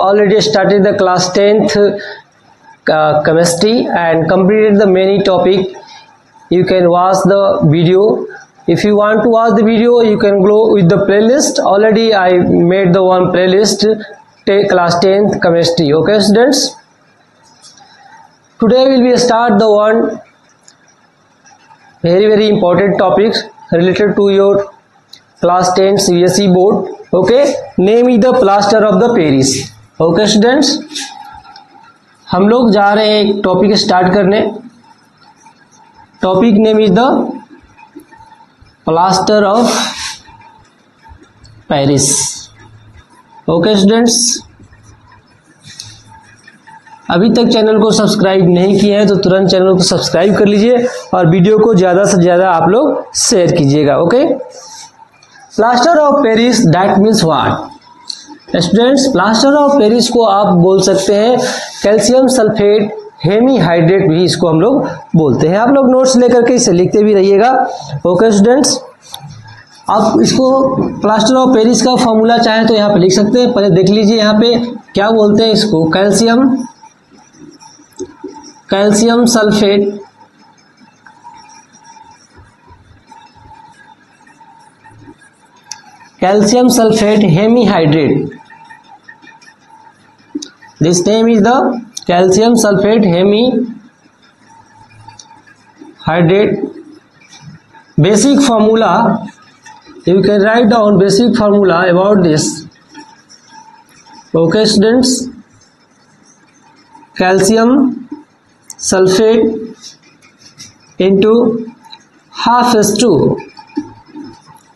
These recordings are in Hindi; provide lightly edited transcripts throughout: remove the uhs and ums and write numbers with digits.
already started the class 10th chemistry and completed the many topic. You can watch the video. If you want to watch the video, you can go with the playlist. Already I made the one playlist, class 10th chemistry. Okay students, today we will start the one very important topics related to your class 10 CBSE board. Okay, name is the plaster of the Paris. Okay students, हम लोग जा रहे हैं एक टॉपिक स्टार्ट करने. Topic name is the plaster of Paris. Okay students, अभी तक चैनल को सब्सक्राइब नहीं किए हैं तो तुरंत चैनल को सब्सक्राइब कर लीजिए और वीडियो को ज़्यादा से ज़्यादा आप लोग शेयर कीजिएगा. Okay, plaster of Paris that means what? Students, plaster of Paris को आप बोल सकते हैं कैल्शियम सल्फेट हेमीहाइड्रेट, भी इसको हम लोग बोलते हैं. आप लोग नोट्स लेकर के इसे लिखते भी रहिएगा. ओके स्टूडेंट्स, आप इसको प्लास्टर ऑफ पेरिस का फॉर्मूला चाहे तो यहाँ पे लिख सकते हैं. पहले देख लीजिए यहाँ पे क्या बोलते हैं इसको. Calcium sulphate hemihydrate. This name is the calcium sulfate hemihydrate. Basic formula, you can write down basic formula about this. Okay students, calcium sulfate into half H2O.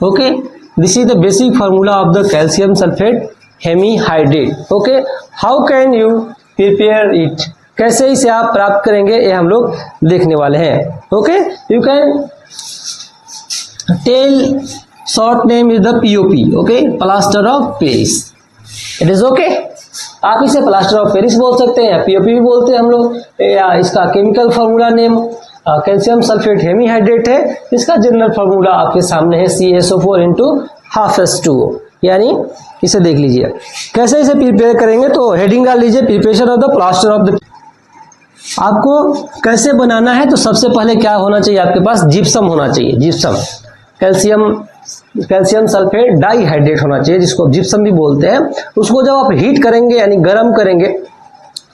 Okay, this is the basic formula of the calcium sulfate hemihydrate. Okay, how can you prepare it, कैसे इसे आप प्राप्त करेंगे ये हम लोग देखने वाले हैं. Okay, you can tell short name is the POP. Okay, plaster of Paris. It is okay, आप इसे प्लास्टर ऑफ पेरिस बोल सकते हैं या पीओपी भी बोलते हैं हम लोग, या इसका chemical formula name calcium sulphate hemihydrate है. इसका जनरल फार्मूला आपके सामने है CaSO4 इंटू हाफ H2O. यानी इसे देख लीजिए कैसे इसे प्रिपेयर करेंगे. तो हेडिंग डाल लीजिए preparation of the plaster of the. आपको कैसे बनाना है तो सबसे पहले क्या होना चाहिए आपके पास, जिप्सम होना चाहिए. जिप्सम, कैल्शियम सल्फेट डाइहाइड्रेट होना चाहिए, जिसको जिप्सम भी बोलते हैं. उसको जब आप हीट करेंगे यानी गर्म करेंगे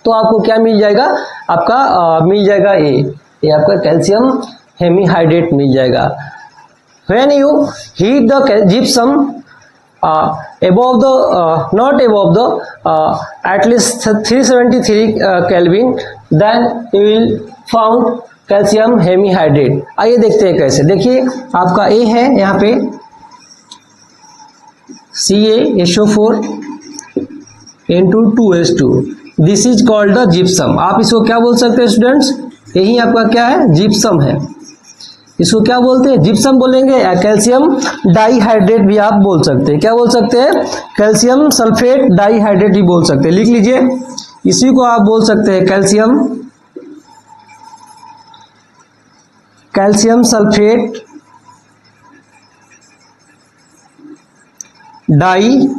तो आपको क्या मिल जाएगा, आपका मिल जाएगा ये आपका कैल्शियम हेमीहाइड्रेट मिल जाएगा. When you heat the gypsum above the not above the at least 373 Kelvin, then you will found calcium hemihydrate. आइए देखते हैं कैसे. देखिए आपका A है यहाँ पे CaSO4 into 2H2. This is called the gypsum. आप इसको क्या बोल सकते हैं स्टूडेंट्स, यही आपका क्या है, जिप्सम है. इसको क्या बोलते हैं, जिप्सम बोलेंगे या कैल्शियम डाइहाइड्रेट भी आप बोल सकते हैं. क्या बोल सकते हैं, कैल्शियम सल्फेट डाइहाइड्रेट भी बोल सकते हैं. लिख लीजिए, इसी को आप बोल सकते हैं calcium sulphate dihydrate.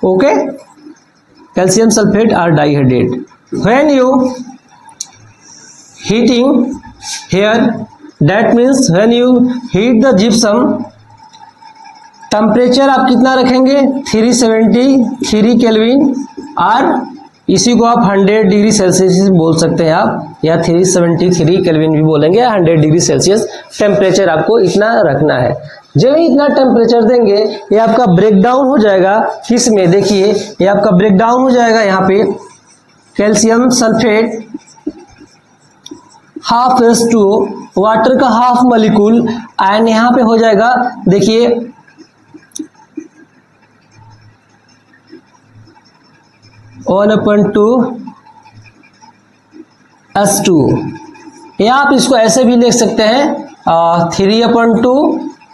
Okay, calcium sulphate और dihydrate. When you heating here, that means when you heat the gypsum, temperature आप कितना रखेंगे, 373 केल्विन, और इसी को आप 100 डिग्री सेल्सियस बोल सकते हैं आप, या 373 केल्विन भी बोलेंगे, 100 डिग्री सेल्सियस टेम्परेचर आपको इतना रखना है. जब इतना टेम्परेचर देंगे ये आपका ब्रेकडाउन हो जाएगा. किसमें, देखिए ये आपका ब्रेकडाउन हो जाएगा यहाँ पे calcium sulphate half H2O, water का हाफ मॉलिक्यूल, एंड यहाँ पे हो जाएगा देखिए 1/2 H2O. या आप इसको ऐसे भी लिख सकते हैं 3/2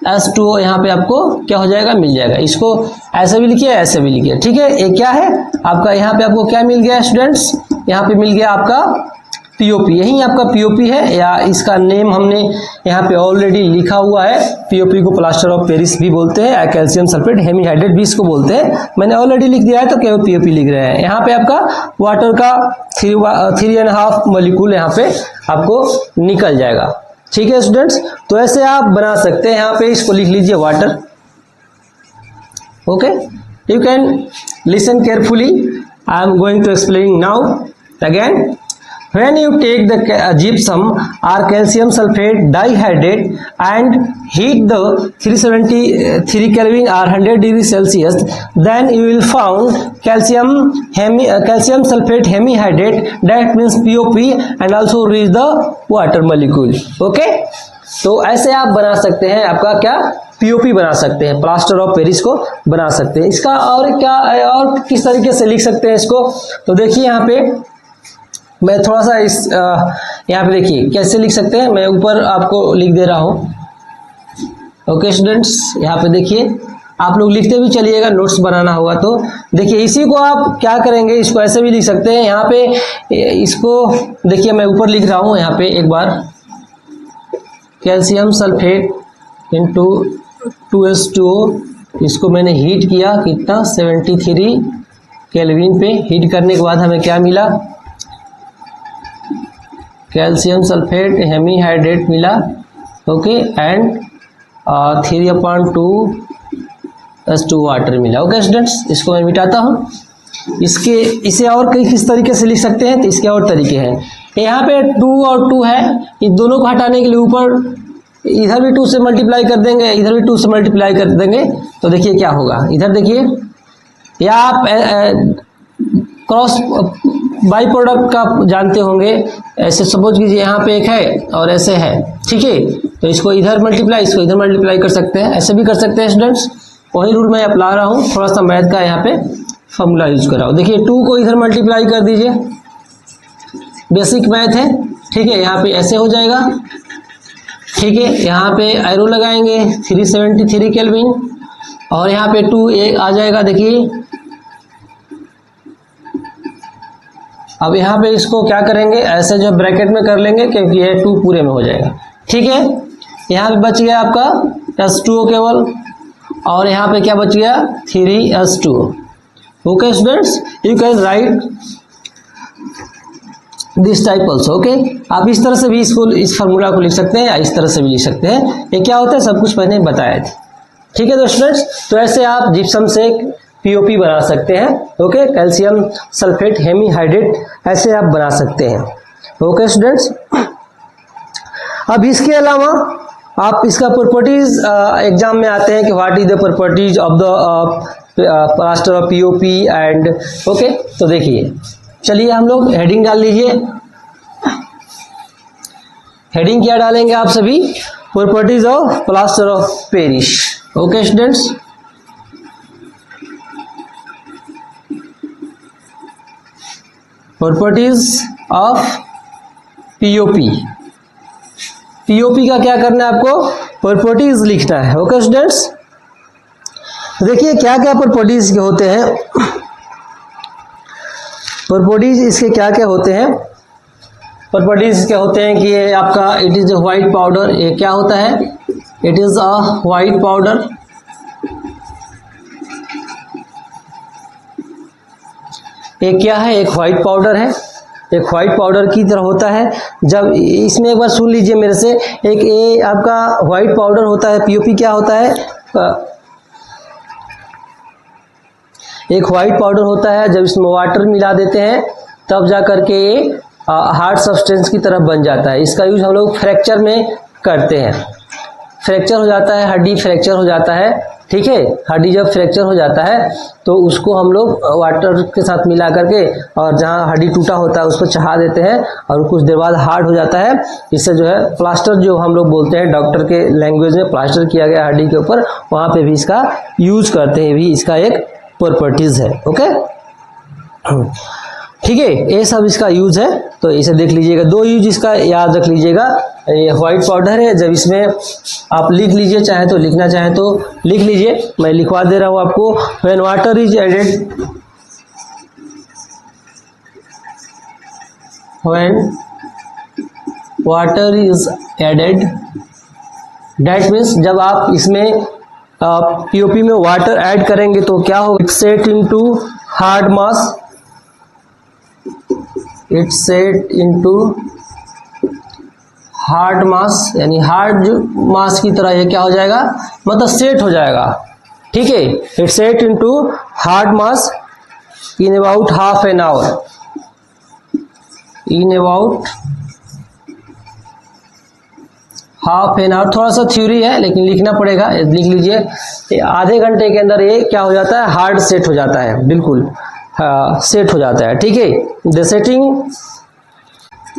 H2O. यहाँ पे आपको क्या हो जाएगा, मिल जाएगा. इसको ऐसे भी लिखिए ऐसे भी लिखिए. ठीक है, ये क्या है आपका, यहाँ पे आपको क्या मिल गया स्टूडेंट्स, यहाँ पे मिल गया आपका पीओपी, यही आपका पीओपी है, या इसका नेम हमने यहाँ पे ऑलरेडी लिखा हुआ है। पीओपी को प्लास्टर ऑफ पेरिस भी बोलते हैं, कैल्शियम सल्फेट हेमीहाइड्रेट भी इसको बोलते हैं। मैंने ऑलरेडी लिख दिया है तो केवल पीओपी लिख रहे हैं। यहाँ पे आपका वाटर का 3.5 मॉलिक्यूल यहाँ पे आपको निकल जाएगा। ठीक है स्टूडेंट्स, तो ऐसे आप बना सकते हैं। यहाँ पे इसको लिख लीजिए water. Okay, you can listen carefully. I am going to explain now again. When you take the gypsum or calcium sulfate dihydrate and heat the 373 Kelvin or 100 degrees Celsius, then you will found calcium sulfate hemihydrate, that means POP, and also reach the water molecule. Okay, तो ऐसे आप बना सकते हैं, आपका क्या पीओपी बना सकते हैं, प्लास्टर ऑफ पेरिस को बना सकते हैं। इसका और क्या और किस तरीके से लिख सकते हैं इसको, तो देखिए यहाँ पे मैं थोड़ा सा इस यहाँ पे देखिए कैसे लिख सकते हैं, मैं ऊपर आपको लिख दे रहा हूँ। ओके स्टूडेंट्स, यहाँ पे देखिए आप लोग लिखते भी चलिएगा, नोट्स बनाना होगा तो देखिए इसी को आप क्या करेंगे, इसको ऐसे भी लिख सकते हैं। यहाँ पे इसको देखिए मैं ऊपर लिख रहा हूँ, यहाँ पे एक बार कैल्शियम सल्फेट इंटू 2H2O, इसको मैंने हीट किया, कितना 73 केल्विन पे। हीट करने के बाद हमें क्या मिला, कैल्शियम सल्फेट हेमीहाइड्रेट मिला। ओके, एंड 3/2 H2 वाटर मिला। ओके स्टूडेंट्स, इसको मैं मिटाता हूँ। इसे और कई किस तरीके से लिख सकते हैं, तो इसके और तरीके हैं। यहाँ पे 2 और 2 है, इन दोनों को हटाने के लिए ऊपर इधर भी 2 से मल्टीप्लाई कर देंगे, इधर भी 2 से मल्टीप्लाई कर देंगे, तो देखिए क्या होगा। इधर देखिए, या आप क्रॉस बाई प्रोडक्ट का जानते होंगे, ऐसे सपोज कीजिए यहाँ पे एक है और ऐसे है, ठीक है, तो इसको इधर मल्टीप्लाई, इसको इधर मल्टीप्लाई कर सकते हैं, ऐसे भी कर सकते हैं स्टूडेंट्स। वही रूल मैं अप्ला रहा हूँ, थोड़ा सा मैथ का यहाँ पे फॉर्मूला यूज कर रहा हूँ। देखिए 2 को इधर मल्टीप्लाई कर दीजिए, बेसिक मैथ है, ठीक है। यहाँ पे ऐसे हो जाएगा, ठीक है। यहाँ पे एरो लगाएंगे 373 केल्विन, और यहाँ पे 2 आ जाएगा। देखिए अब यहाँ पे इसको क्या करेंगे, ऐसे जो ब्रैकेट में कर लेंगे, क्योंकि ये 2 पूरे में हो जाएगा, ठीक है। यहाँ पे बच गया आपका H2O केवल, और यहाँ पे क्या बच गया 3H2O। Okay students, you can write this type also. Okay, आप इस तरह से भी इसको, इस फार्मूला को लिख सकते हैं, या इस तरह से भी लिख सकते हैं। ये क्या होता है सब कुछ मैंने बताया था, ठीक है। तो स्टूडेंट्स, तो ऐसे आप जिप्सम से पीओपी बना सकते हैं। ओके, कैल्शियम सल्फेट हेमीहाइड्रेट ऐसे आप बना सकते हैं। ओके स्टूडेंट्स, अब इसके अलावा आप इसका प्रॉपर्टीज एग्जाम में आते हैं कि what is the properties of the plaster of POP and. Okay, तो देखिए चलिए हम लोग हेडिंग डाल लीजिए। हेडिंग क्या डालेंगे आप सभी, properties of plaster of Paris. Okay students, properties of POP. POP का क्या करना है आपको, प्रॉपर्टीज लिखना है। ओके स्टूडेंट्स, देखिए क्या क्या प्रॉपर्टीज के होते हैं। प्रॉपर्टीज इसके क्या क्या होते हैं, प्रॉपर्टीज क्या होते हैं कि ये आपका it is a white powder. ये क्या होता है, it is a white powder. ये क्या है, एक व्हाइट पाउडर है, एक व्हाइट पाउडर की तरह होता है। जब इसमें एक बार सुन लीजिए मेरे से, एक ये आपका व्हाइट पाउडर होता है। पीओपी क्या होता है, एक व्हाइट पाउडर होता है। जब इसमें वाटर मिला देते हैं तब जा करके ये हार्ड सब्सटेंस की तरफ बन जाता है। इसका यूज हम लोग फ्रैक्चर में करते हैं। फ्रैक्चर हो जाता है, हड्डी फ्रैक्चर हो जाता है, ठीक है। हड्डी जब फ्रैक्चर हो जाता है तो उसको हम लोग वाटर के साथ मिला करके, और जहाँ हड्डी टूटा होता है उसको चढ़ा देते हैं, और कुछ देर बाद हार्ड हो जाता है। इससे जो है प्लास्टर, जो हम लोग बोलते हैं डॉक्टर के लैंग्वेज में, प्लास्टर किया गया हड्डी के ऊपर, वहाँ पे भी इसका यूज करते हैं, भी इसका एक प्रॉपर्टीज है। ओके, ठीक है, ये सब इसका यूज है। तो इसे देख लीजिएगा, 2 यूज इसका याद रख लीजिएगा। ये व्हाइट पाउडर है, जब इसमें आप लिख लीजिए, चाहे तो लिखना चाहे तो लिख लीजिए, मैं लिखवा दे रहा हूं आपको। When water is added, when water is added, that means जब आप इसमें पीओपी में वाटर ऐड करेंगे तो क्या होगा, it's set into hard mass, it's set into hard mass, यानी हार्ड मास की तरह ये क्या हो जाएगा, मतलब सेट हो जाएगा, ठीक है। It's set into hard mass in about half an hour, in about half an hour. थोड़ा सा थ्योरी है लेकिन लिखना पड़ेगा, लिख लीजिए। आधे घंटे के अंदर ये क्या हो जाता है, हार्ड सेट हो जाता है, बिल्कुल सेट हो जाता है, ठीक है।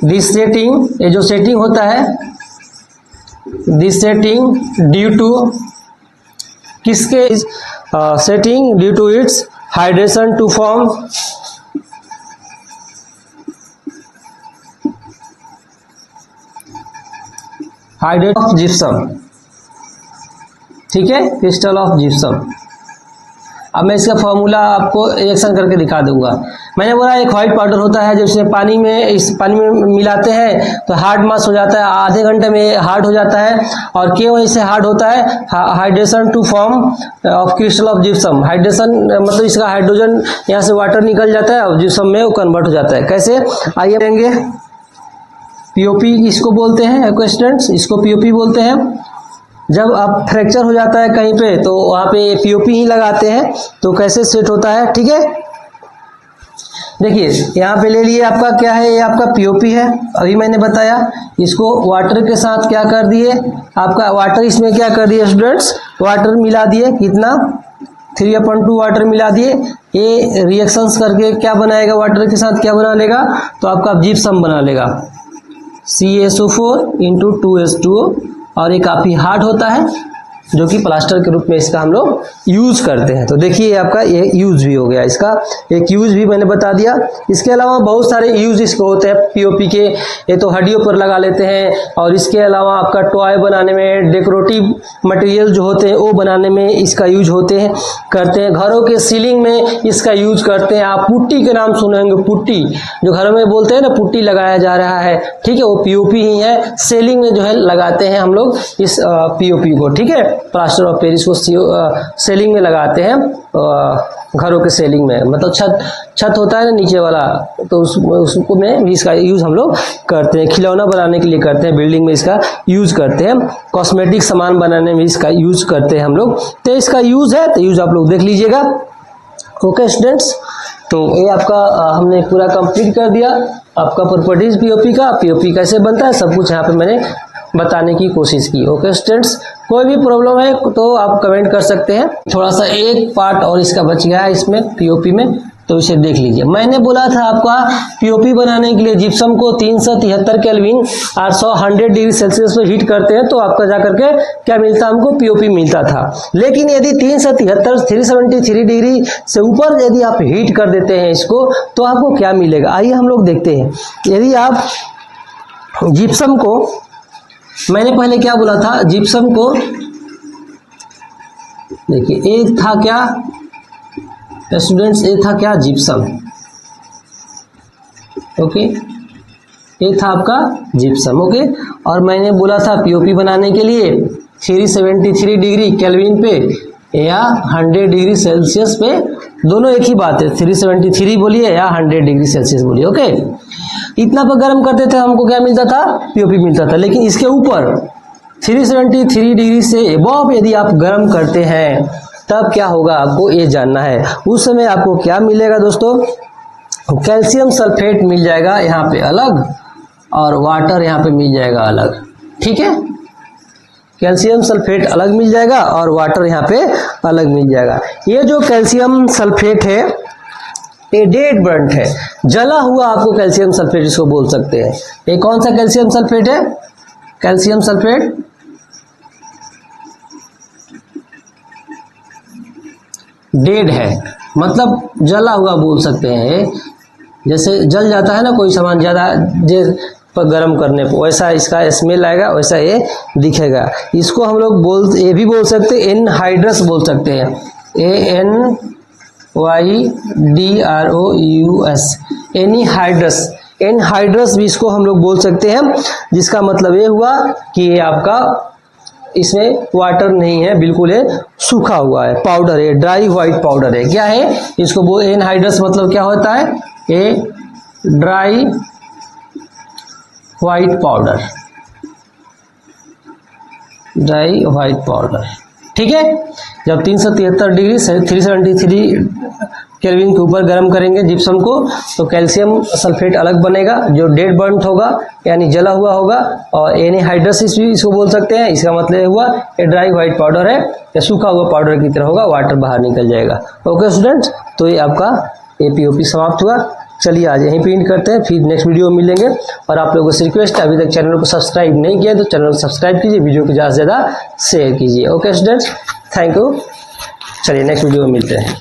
दिस सेटिंग, ये जो सेटिंग होता है, दिस सेटिंग ड्यू टू किसके, setting due to its hydration to form hydrate of gypsum, ठीक है, क्रिस्टल ऑफ जिप्सम। अब मैं इसका फॉर्मूला आपको रिएक्शन करके दिखा दूंगा। मैंने बोला एक व्हाइट पाउडर होता है, जब इसे पानी में मिलाते हैं तो हार्ड मास हो जाता है, आधे घंटे में हार्ड हो जाता है। और क्यों इसे हार्ड होता है, hydration to form of crystal of gypsum. Hydration मतलब इसका हाइड्रोजन यहाँ से वाटर निकल जाता है और जिप्सम में वो कन्वर्ट हो जाता है। कैसे, आइए देंगे। पीओपी इसको बोलते हैं स्टूडेंट्स, इसको पीओपी बोलते हैं। जब आप फ्रैक्चर हो जाता है कहीं पे तो वहाँ पे पीओपी ही लगाते हैं। तो कैसे सेट होता है, ठीक है। देखिए यहाँ पे ले लिए, आपका क्या है, ये आपका पीओपी है, अभी मैंने बताया। इसको वाटर के साथ क्या कर दिए, आपका वाटर इसमें क्या कर दिए स्टूडेंट्स, वाटर मिला दिए, कितना 3/2 वाटर मिला दिए। ये रिएक्शंस करके क्या बनाएगा, वाटर के साथ क्या बना लेगा, तो आपका जिप्सम बना लेगा, CaSO4 × 2H2O। और ये काफ़ी हार्ड होता है, जो कि प्लास्टर के रूप में इसका हम लोग यूज करते हैं। तो देखिए आपका ये यूज भी हो गया, इसका एक यूज भी मैंने बता दिया। इसके अलावा बहुत सारे यूज इसको होते हैं पीओपी के। ये तो हड्डियों पर लगा लेते हैं, और इसके अलावा आपका टॉय बनाने में, डेकोरेटिव मटेरियल जो होते हैं वो बनाने में इसका यूज करते हैं। घरों के सीलिंग में इसका यूज करते हैं। आप पुट्टी के नाम सुने होंगे, पुट्टी जो घरों में बोलते हैं ना, पुट्टी लगाया जा रहा है, ठीक है, वो पीओपी ही है। सेलिंग में जो है लगाते हैं हम लोग इस पीओपी को, ठीक है। प्लास्टर ऑफ पेरिस को सेलिंग में लगाते हैं, घरों के सेलिंग में, मतलब छत होता है ना नीचे वाला, तो उसको में भी इसका यूज हम लोग करते हैं। खिलौना बनाने के लिए करते हैं, बिल्डिंग में इसका यूज करते हैं, कॉस्मेटिक सामान बनाने में इसका यूज करते हैं हम लोग। तो इसका यूज है, तो यूज आप लोग देख लीजिएगा। ओके स्टूडेंट्स, तो ये आपका हमने पूरा कंप्लीट कर दिया, आपका प्रॉपर्टीज पीओपी का, पीओपी कैसे बनता है, सब कुछ यहाँ पे मैंने बताने की कोशिश की। ओके स्टूडेंट्स, कोई भी प्रॉब्लम है तो आप कमेंट कर सकते हैं। थोड़ा सा एक पार्ट और इसका बच गया है इसमें पीओपी में, तो इसे देख लीजिए। मैंने बोला था आपका पीओपी बनाने के लिए जिप्सम को 373 केल्विन और 100 डिग्री सेल्सियस पे हीट करते हैं तो आपका जाकर के क्या मिलता, हमको पीओपी मिलता था। लेकिन यदि 373 डिग्री से ऊपर यदि आप हीट कर देते हैं इसको, तो आपको क्या मिलेगा, आइए हम लोग देखते हैं। यदि आप जिप्सम को, मैंने पहले क्या बोला था, जिप्सम को देखिए, एक था क्या स्टूडेंट्स, ये था क्या, जिप्सम। ओके, ये था आपका जिप्सम। ओके, और मैंने बोला था पीओपी बनाने के लिए 373 डिग्री केल्विन पे या 100 डिग्री सेल्सियस पे, दोनों एक ही बात है, 373 बोलिए या 100 डिग्री सेल्सियस बोलिए। ओके, इतना पर गर्म करते थे, हमको क्या मिलता था, पीओपी मिलता था। लेकिन इसके ऊपर 373 डिग्री से अबव यदि आप गर्म करते हैं तब क्या होगा, आपको ये जानना है। उस समय आपको क्या मिलेगा दोस्तों, कैल्शियम सल्फेट मिल जाएगा यहाँ पे अलग, और वाटर यहाँ पे मिल जाएगा अलग, ठीक है। कैल्शियम सल्फेट अलग मिल जाएगा और वाटर यहाँ पे अलग मिल जाएगा। ये जो कैल्शियम सल्फेट है ये डेड बर्न्ट है, जला हुआ आपको कैल्शियम सल्फेट इसको बोल सकते हैं। ये कौन सा कैल्शियम सल्फेट है, कैल्शियम सल्फेट डेड है, मतलब जला हुआ बोल सकते हैं। जैसे जल जाता है ना कोई सामान ज़्यादा देर पर गर्म करने पर, वैसा इसका स्मेल आएगा, वैसा ये दिखेगा। इसको हम लोग ये भी बोल सकते हैं, एनहाइड्रस बोल सकते हैं, ANYDROUS, एनहाइड्रस। एनहाइड्रस भी इसको हम लोग बोल सकते हैं, जिसका मतलब ये हुआ कि ये आपका इसमें वाटर नहीं है, बिल्कुल है सूखा हुआ है, पाउडर है, ड्राई व्हाइट पाउडर है। क्या है इसको एनहाइड्रस मतलब क्या होता है, a dry white powder, dry white powder. ठीक है, जब 373 डिग्री 373 केल्विन के ऊपर गर्म करेंगे जिप्सम को, तो कैल्शियम सल्फेट अलग बनेगा जो डेड बर्न्ट होगा यानी जला हुआ होगा, और एनहाइड्रसिस भी इसको बोल सकते हैं। इसका मतलब हुआ ये ड्राई व्हाइट पाउडर है या सूखा हुआ पाउडर की तरह होगा, वाटर बाहर निकल जाएगा। ओके स्टूडेंट्स, तो ये आपका एपीओपी समाप्त हुआ। चलिए आज यहीं पे एंड करते हैं, फिर नेक्स्ट वीडियो में मिलेंगे। और आप लोगों से रिक्वेस्ट है, अभी तक चैनल को सब्सक्राइब नहीं किया तो चैनल को सब्सक्राइब कीजिए, वीडियो को ज़्यादा से ज़्यादा शेयर कीजिए। Okay students, thank you. चलिए नेक्स्ट वीडियो में मिलते हैं।